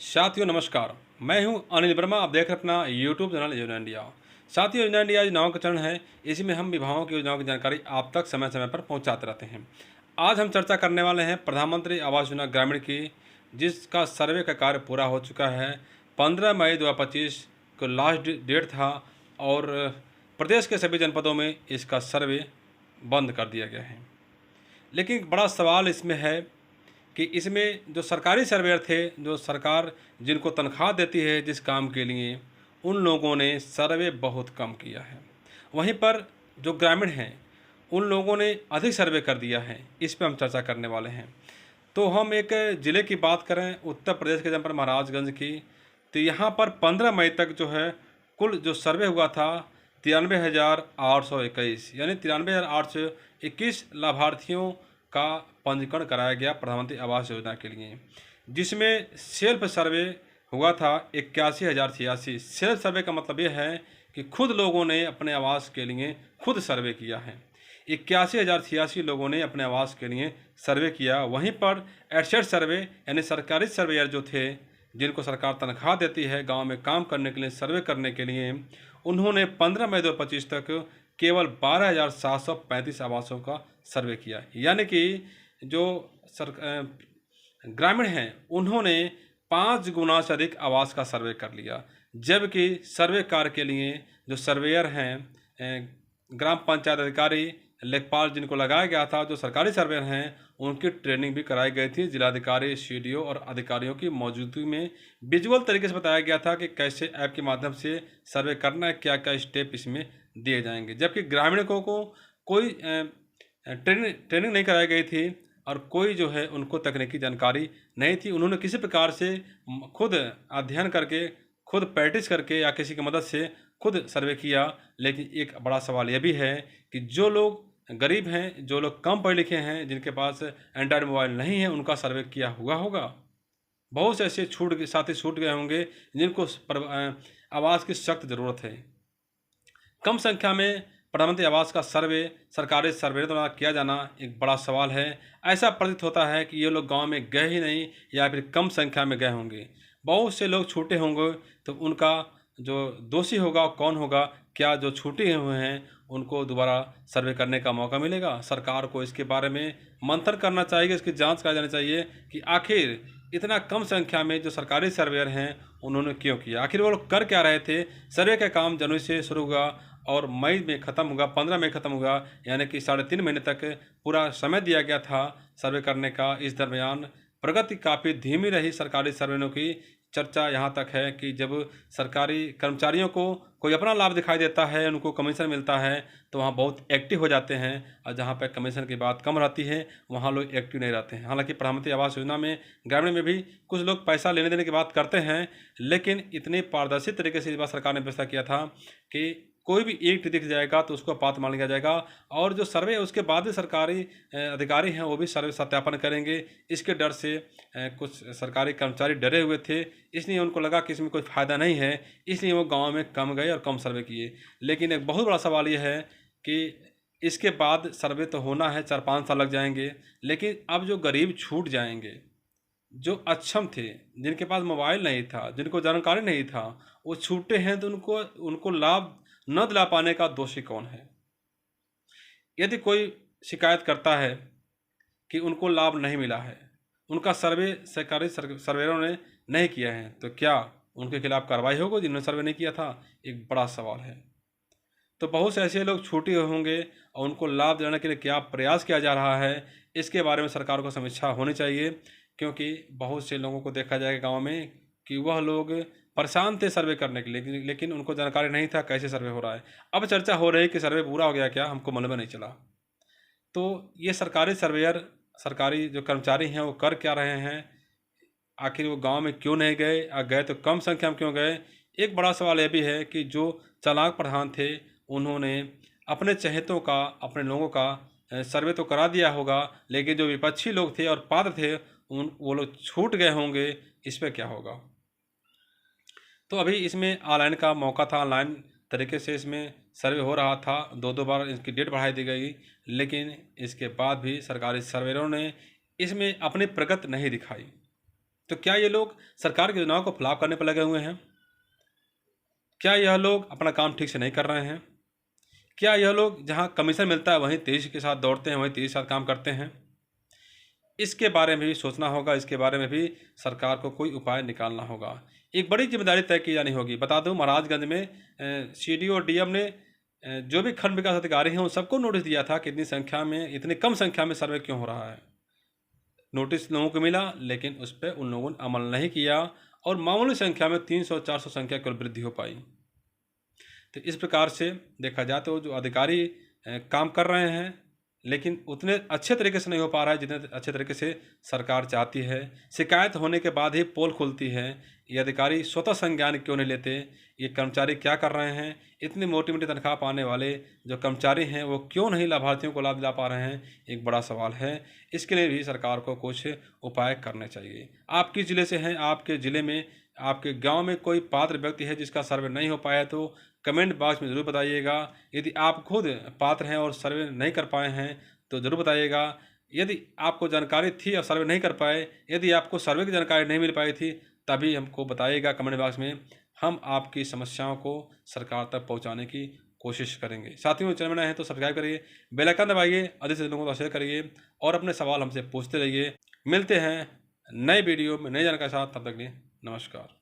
साथियों नमस्कार। मैं हूं अनिल वर्मा। आप देख रहे हैं अपना यूट्यूब चैनल योजना इंडिया। साथियों, योजना इंडिया योजनाओं का चरण है। इसी में हम विभागों की योजनाओं की जानकारी आप तक समय समय पर पहुंचाते रहते हैं। आज हम चर्चा करने वाले हैं प्रधानमंत्री आवास योजना ग्रामीण की, जिसका सर्वे का कार्य पूरा हो चुका है। 15 मई 2025 को लास्ट डेट था और प्रदेश के सभी जनपदों में इसका सर्वे बंद कर दिया गया है। लेकिन एक बड़ा सवाल इसमें है कि इसमें जो सरकारी सर्वेयर थे, जो सरकार जिनको तनख्वाह देती है जिस काम के लिए, उन लोगों ने सर्वे बहुत कम किया है। वहीं पर जो ग्रामीण हैं, उन लोगों ने अधिक सर्वे कर दिया है। इस पे हम चर्चा करने वाले हैं। तो हम एक ज़िले की बात करें, उत्तर प्रदेश के जनपद महाराजगंज की, तो यहाँ पर 15 मई तक जो है कुल जो सर्वे हुआ था 93,821, यानी 93,821 लाभार्थियों का पंजीकरण कराया गया प्रधानमंत्री आवास योजना के लिए, जिसमें सेल्फ सर्वे हुआ था 81,086। सेल्फ सर्वे का मतलब ये है कि खुद लोगों ने अपने आवास के लिए खुद सर्वे किया है। 81,086 लोगों ने अपने आवास के लिए सर्वे किया। वहीं पर एडसेट सर्वे यानी सरकारी सर्वेयर जो थे, जिनको सरकार तनख्वाह देती है गांव में काम करने के लिए, सर्वे करने के लिए, उन्होंने 15 मई 2025 तक केवल 12,735 आवासों का सर्वे किया। यानी कि जो ग्रामीण हैं, उन्होंने 5 गुना से अधिक आवास का सर्वे कर लिया। जबकि सर्वे कार्य के लिए जो सर्वेयर हैं, ग्राम पंचायत अधिकारी, लेखपाल जिनको लगाया गया था, जो सरकारी सर्वेयर हैं, उनकी ट्रेनिंग भी कराई गई थी। जिलाधिकारी, सीडीओ और अधिकारियों की मौजूदगी में विजुअल तरीके से बताया गया था कि कैसे ऐप के माध्यम से सर्वे करना है, क्या क्या स्टेप इसमें दिए जाएंगे। जबकि ग्रामीणों को कोई ट्रेनिंग नहीं कराई गई थी और कोई जो है उनको तकनीकी जानकारी नहीं थी। उन्होंने किसी प्रकार से खुद अध्ययन करके, खुद प्रैक्टिस करके या किसी की मदद से खुद सर्वे किया। लेकिन एक बड़ा सवाल यह भी है कि जो लोग गरीब हैं, जो लोग कम पढ़े लिखे हैं, जिनके पास एंड्रॉयड मोबाइल नहीं है, उनका सर्वे किया हुआ होगा। बहुत से ऐसे साथी छूट गए होंगे जिनको आवास की सख्त ज़रूरत है। कम संख्या में प्रधानमंत्री आवास का सर्वे सरकारी सर्वे द्वारा किया जाना एक बड़ा सवाल है। ऐसा प्रतीत होता है कि ये लोग गांव में गए ही नहीं या फिर कम संख्या में गए होंगे। बहुत से लोग छूटे होंगे, तो उनका जो दोषी होगा कौन होगा? क्या जो छूटे हुए हैं उनको दोबारा सर्वे करने का मौका मिलेगा? सरकार को इसके बारे में मंथन करना चाहिए, इसकी जांच कराई जानी चाहिए कि आखिर इतना कम संख्या में जो सरकारी सर्वेयर हैं उन्होंने क्यों किया, आखिर वो लोग कर क्या रहे थे। सर्वे का काम जनवरी से शुरू हुआ और मई में ख़त्म होगा, 15 मई ख़त्म होगा, यानी कि 3.5 महीने तक पूरा समय दिया गया था सर्वे करने का। इस दरमियान प्रगति काफ़ी धीमी रही सरकारी सर्वेयों की। चर्चा यहाँ तक है कि जब सरकारी कर्मचारियों को कोई अपना लाभ दिखाई देता है, उनको कमीशन मिलता है, तो वहाँ बहुत एक्टिव हो जाते हैं, और जहाँ पर कमीशन की बात कम रहती है वहाँ लोग एक्टिव नहीं रहते हैं। हालांकि प्रधानमंत्री आवास योजना में ग्रामीण में भी कुछ लोग पैसा लेने देने की बात करते हैं, लेकिन इतने पारदर्शी तरीके से इस बार सरकार ने व्यवस्था किया था कि कोई भी ईंट दिख जाएगा तो उसको पात्र मान लिया जाएगा, और जो सर्वे है उसके बाद भी सरकारी अधिकारी हैं वो भी सर्वे सत्यापन करेंगे। इसके डर से कुछ सरकारी कर्मचारी डरे हुए थे, इसलिए उनको लगा कि इसमें कोई फ़ायदा नहीं है, इसलिए वो गांव में कम गए और कम सर्वे किए। लेकिन एक बहुत बड़ा सवाल ये है कि इसके बाद सर्वे तो होना है, 4-5 साल लग जाएंगे, लेकिन अब जो गरीब छूट जाएंगे, जो अक्षम थे, जिनके पास मोबाइल नहीं था, जिनको जानकारी नहीं था, वो छूटे हैं, तो उनको उनको लाभ न दिला पाने का दोषी कौन है? यदि कोई शिकायत करता है कि उनको लाभ नहीं मिला है, उनका सर्वे सरकारी सर्वेयरों ने नहीं किया है, तो क्या उनके खिलाफ कार्रवाई होगी जिन्होंने सर्वे नहीं किया था? एक बड़ा सवाल है। तो बहुत से ऐसे लोग छूटे होंगे और उनको लाभ दिलाने के लिए क्या प्रयास किया जा रहा है, इसके बारे में सरकार को समीक्षा होनी चाहिए। क्योंकि बहुत से लोगों को देखा जाएगा गांव में कि वह लोग परेशान थे सर्वे करने के लिए, लेकिन उनको जानकारी नहीं था कैसे सर्वे हो रहा है। अब चर्चा हो रही है कि सर्वे पूरा हो गया क्या, हमको मालूम नहीं चला। तो ये सरकारी सर्वेयर, सरकारी जो कर्मचारी हैं वो कर क्या रहे हैं? आखिर वो गांव में क्यों नहीं गए, गए तो कम संख्या में क्यों गए? एक बड़ा सवाल यह भी है कि जो चालाक प्रधान थे, उन्होंने अपने चहेतों का, अपने लोगों का सर्वे तो करा दिया होगा, लेकिन जो विपक्षी लोग थे और पात्र थे, वो लोग छूट गए होंगे। इस पर क्या होगा? तो अभी इसमें ऑनलाइन का मौका था, ऑनलाइन तरीके से इसमें सर्वे हो रहा था, 2-2 बार इसकी डेट बढ़ाई दी गई, लेकिन इसके बाद भी सरकारी सर्वेयरों ने इसमें अपनी प्रगति नहीं दिखाई। तो क्या ये लोग सरकार की योजनाओं को फ्लॉप करने पर लगे हुए हैं? क्या यह लोग अपना काम ठीक से नहीं कर रहे हैं? क्या यह लोग जहां कमीशन मिलता है वहीं तेजी के साथ दौड़ते हैं, वहीं तेजी के साथ काम करते हैं? इसके बारे में भी सोचना होगा, इसके बारे में भी सरकार को कोई उपाय निकालना होगा। एक बड़ी जिम्मेदारी तय की जानी होगी। बता दूं, महाराजगंज में सीडीओ और डीएम ने जो भी खंड विकास अधिकारी हैं उन सबको नोटिस दिया था कि इतनी कम संख्या में सर्वे क्यों हो रहा है। नोटिस लोगों को मिला, लेकिन उस पर उन लोगों ने अमल नहीं किया और मामूली संख्या में 300-400 संख्या केवल वृद्धि हो पाई। तो इस प्रकार से देखा जाए तो जो अधिकारी काम कर रहे हैं, लेकिन उतने अच्छे तरीके से नहीं हो पा रहा है जितने अच्छे तरीके से सरकार चाहती है। शिकायत होने के बाद ही पोल खुलती है। ये अधिकारी स्वतः संज्ञान क्यों नहीं लेते? ये कर्मचारी क्या कर रहे हैं? इतनी मोटी मोटी तनख्वाह पाने वाले जो कर्मचारी हैं वो क्यों नहीं लाभार्थियों को लाभ दिला पा रहे हैं? एक बड़ा सवाल है। इसके लिए भी सरकार को कुछ उपाय करने चाहिए। आप किस ज़िले से हैं? आपके ज़िले में, आपके गांव में कोई पात्र व्यक्ति है जिसका सर्वे नहीं हो पाया तो कमेंट बॉक्स में ज़रूर बताइएगा। यदि आप खुद पात्र हैं और सर्वे नहीं कर पाए हैं तो ज़रूर बताइएगा। यदि आपको जानकारी थी और सर्वे नहीं कर पाए, यदि आपको सर्वे की जानकारी नहीं मिल पाई थी, तभी हमको बताइएगा कमेंट बॉक्स में। हम आपकी समस्याओं को सरकार तक पहुंचाने की कोशिश करेंगे। साथियों, चैनल में नए हैं तो सब्सक्राइब करिए, बेल आइकन दबाइए, अधिक से लोगों को शेयर करिए और अपने सवाल हमसे पूछते रहिए। मिलते हैं नए वीडियो में नई जानकारी के साथ। तब तक के लिए नमस्कार।